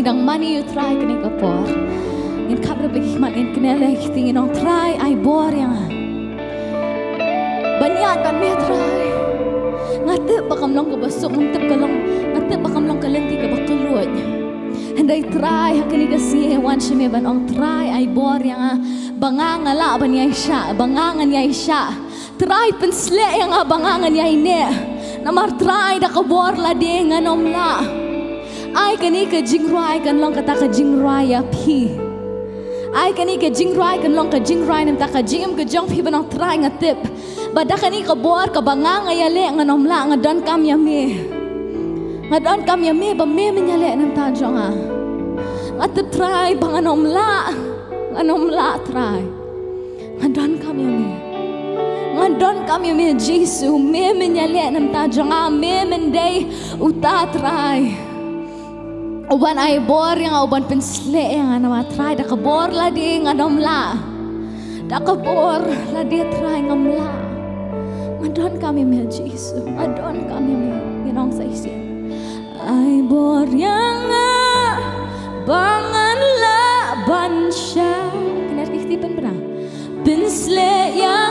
dang mani you try kini kapor. In kabra bagi man in kinele tingin on try ay bor yang. Banyak kan me try. Ngatip bakam long kabasok ngatip kalong ngatip bakam long kalenti kabakulod. Henday try hakini kasi wan shime ban on try ay bor yang bangang ala ban yai sha bangangan yai sha. Try pensle yang bangangan yai ne. Namar try da kabor la de nganom la. Ay kani ka jingrai kan long kata ka jingrai ya pi. Ay kani ka jingrai kan long ka jingrai nam ta ka jingam ka jong pi banong try ngatip. Bada kani ka bor ka banganga ya le nganom la ngadon kam ya me. Ngadon kam ya me ba me menyale nam ta jong a. Ngatip try banganom la try. Ngadon kam ya me. Ngadon kam ya me Jesu me menyale nam ta jong a me mendai uta try. Uban ay bor yang uban pensle yang ana try da kabor la di ngadom la. Da kabor la di try ngam la. Ngadon kami me Jesu, ngadon kami me ginong sa isi. Ay bor yang bangan la bansya. Kinar kihtipan bra. Pensle yang